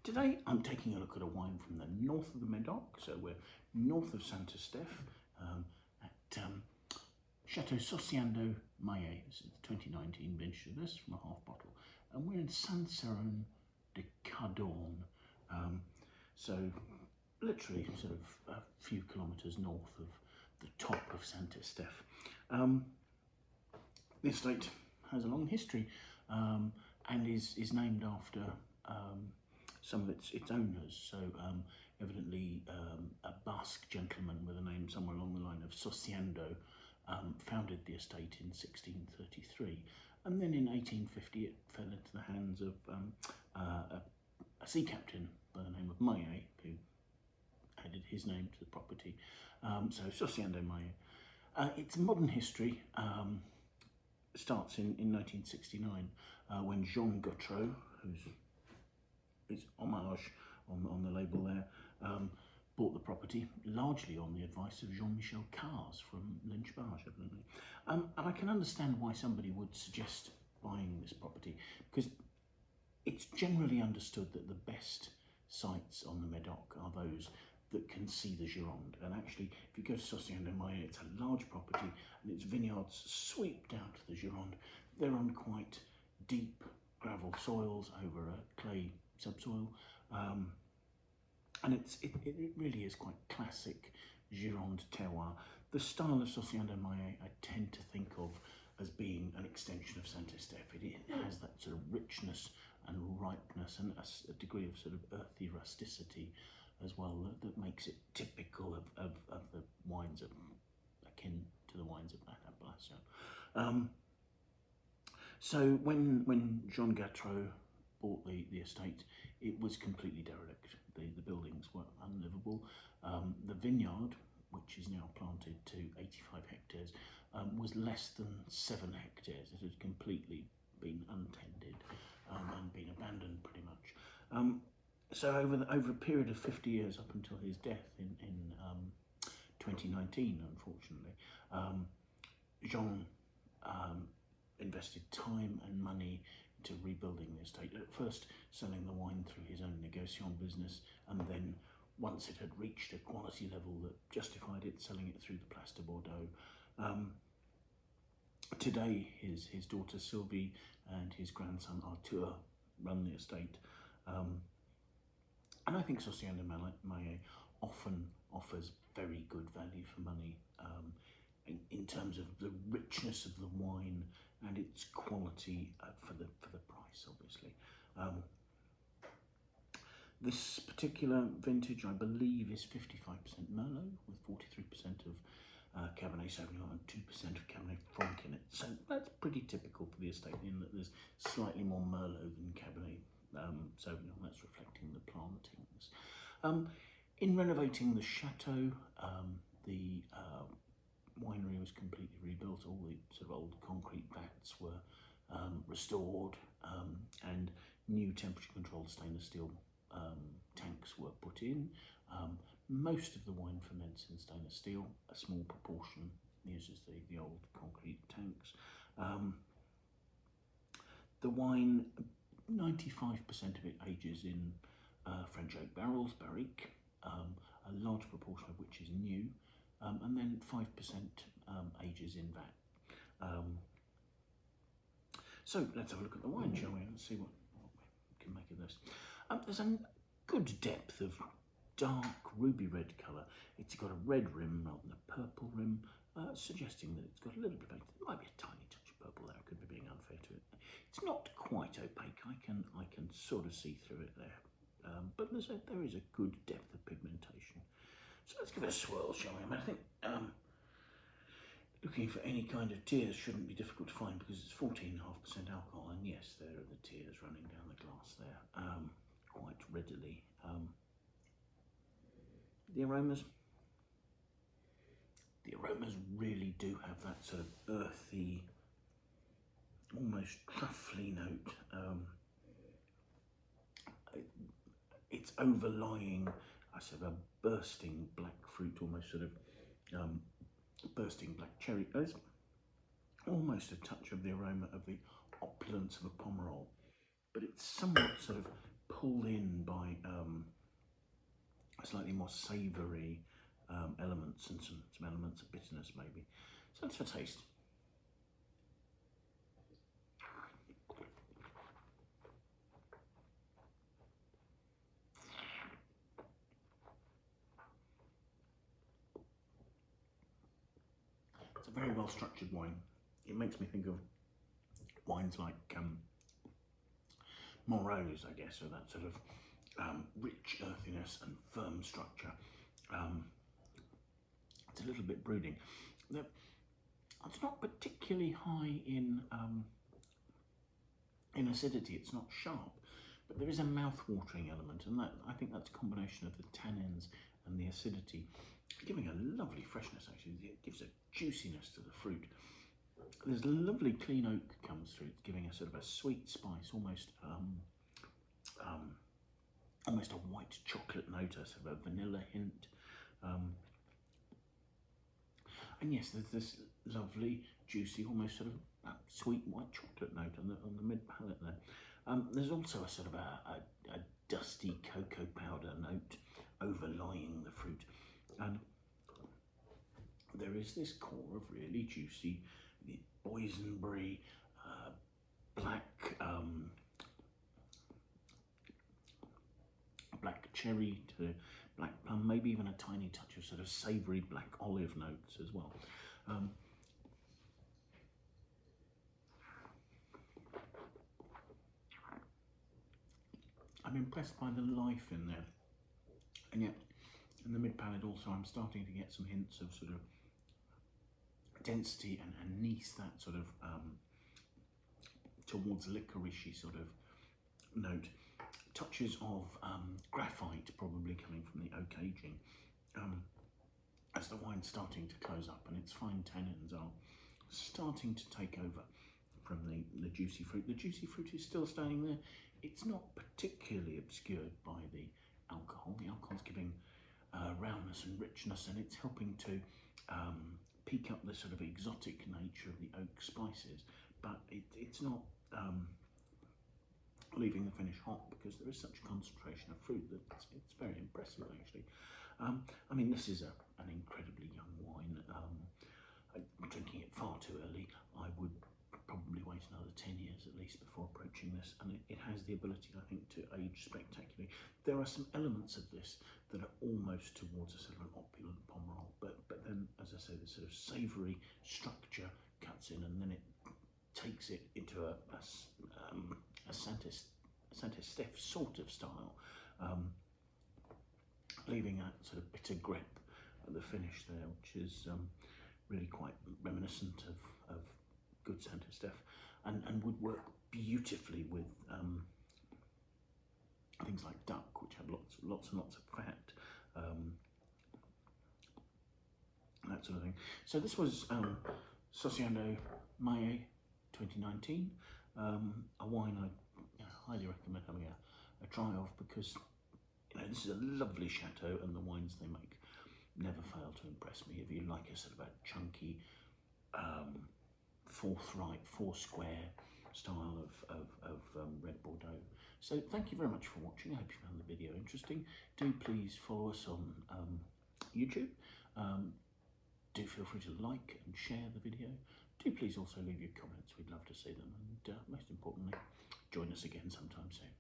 Today I'm taking a look at a wine from the north of the Medoc, so we're north of Saint-Estèphe at Chateau Sociando Mallet. This is the 2019 vintage of this from a half bottle, and we're in Saint-Seurin-de-Cadourne, so literally sort of a few kilometres north of the top of Saint-Estèphe. The estate has a long history and is named after some of its owners. So evidently a Basque gentleman with a name somewhere along the line of Sociando founded the estate in 1633, and then in 1850 it fell into the hands of a sea captain by the name of Mallet, who added his name to the property. So Sociando Mallet. Its modern history starts in 1969 when Jean Gautreau, who's homage on the label there, bought the property largely on the advice of Jean-Michel Cars from Lynch-Barge, evidently. And I can understand why somebody would suggest buying this property, because it's generally understood that the best sites on the Medoc are those that can see the Gironde. And actually, if you go to Sociando Mallet, it's a large property and its vineyards sweep down to the Gironde. They're on quite deep gravel soils over a clay subsoil, and it really is quite classic Gironde terroir. The style of Sociando Mallet I tend to think of as being an extension of Saint-Estèphe. It has that sort of richness and ripeness and a degree of sort of earthy rusticity as well that makes it typical of the wines akin to the wines of that appellation. So when Jean Gautreau bought the estate, it was completely derelict. The buildings were unlivable. The vineyard, which is now planted to 85 hectares, was less than 7 hectares. It had completely been untended and been abandoned pretty much. So over a period of 50 years, up until his death in 2019, unfortunately, Jean invested time and money into rebuilding the estate. At first selling the wine through his own négociant business, and then once it had reached a quality level that justified it, selling it through the Place de Bordeaux. Today his daughter Sylvie and his grandson Arthur run the estate. And I think Sociando Mallet often offers very good value for money in terms of the richness of the wine and its quality for the price, obviously. This particular vintage, I believe, is 55% Merlot with 43% of Cabernet Sauvignon and 2% of Cabernet Franc in it. So that's pretty typical for the estate, in that there's slightly more Merlot than Cabernet Sauvignon. That's reflecting the plantings. In renovating the chateau, the winery was completely rebuilt. All the sort of old concrete vats were restored, and new temperature-controlled stainless steel tanks were put in. Most of the wine ferments in stainless steel. A small proportion uses the old concrete tanks. The wine, 95% of it ages in French oak barrels, barrique, a large proportion of which is new, and then 5% ages in vat. So let's have a look at the wine, shall we? Let's see what we can make of this. There's a good depth of dark ruby red colour. It's got a red rim rather than a purple rim, suggesting that it's got a little bit of, there might be a tiny touch of purple there. I could be being unfair to it. It's not quite opaque. I can sort of see through it there, but there is a good depth of pigmentation. So let's give it a swirl, shall we? I think looking for any kind of tears shouldn't be difficult to find, because it's 14.5% alcohol, and yes, there are the tears running down the glass there quite readily. The aromas really do have that sort of earthy, almost truffly note. It's overlying a sort of a bursting black fruit, almost sort of bursting black cherry. There's almost a touch of the aroma of the opulence of a pomerol, but it's somewhat sort of pulled in by slightly more savoury elements and some elements of bitterness maybe. So that's for taste. It's a very well structured wine. It makes me think of wines like Moreau's, I guess, or that sort of rich earthiness and firm structure. It's a little bit brooding. It's not particularly high in acidity. It's not sharp, but there is a mouth-watering element, and that I think that's a combination of the tannins and the acidity, giving a lovely freshness. Actually, it gives a juiciness to the fruit. There's lovely clean oak comes through. It's giving a sort of a sweet spice, almost almost a white chocolate note, a sort of a vanilla hint. And yes, there's this lovely, juicy, almost sort of sweet white chocolate note on the mid palate there. There's also a sort of a dusty cocoa powder note overlying the fruit, and there is this core of really juicy boysenberry, black cherry to black plum, maybe even a tiny touch of sort of savoury black olive notes as well. I'm impressed by the life in there, and yet in the mid palate also I'm starting to get some hints of sort of density and anise, that sort of towards licoricey sort of note. Touches of graphite probably coming from the oak aging as the wine's starting to close up, and its fine tannins are starting to take over from the juicy fruit. The juicy fruit is still staying there. It's not particularly obscured by the alcohol. The alcohol's giving roundness and richness, and it's helping to peak up the sort of exotic nature of the oak spices, but it's not leaving the finish hot, because there is such concentration of fruit that it's very impressive actually. I mean, this is an incredibly young wine. I'm drinking it far too early. I would probably wait another 10 years at least before approaching this, and it has the ability, I think, to age spectacularly. There are some elements of this that are almost towards a sort of an opulent pomerol, but then, as I say, the sort of savoury structure cuts in, and then it takes it into a Saint-Estèphe sort of style, leaving that sort of bitter grip at the finish there, which is really quite reminiscent of good Saint-Estèphe, and would work beautifully with things like duck, which have lots and lots of fat, that sort of thing. So this was Sociando Mallet 2019, a wine I highly recommend having a try of, because this is a lovely chateau, and the wines they make never fail to impress me. If you like a sort of a chunky, forthright, four-square style of red Bordeaux. So thank you very much for watching. I hope you found the video interesting. Do please follow us on YouTube. Do feel free to like and share the video. Do please also leave your comments. We'd love to see them. And most importantly, join us again sometime soon.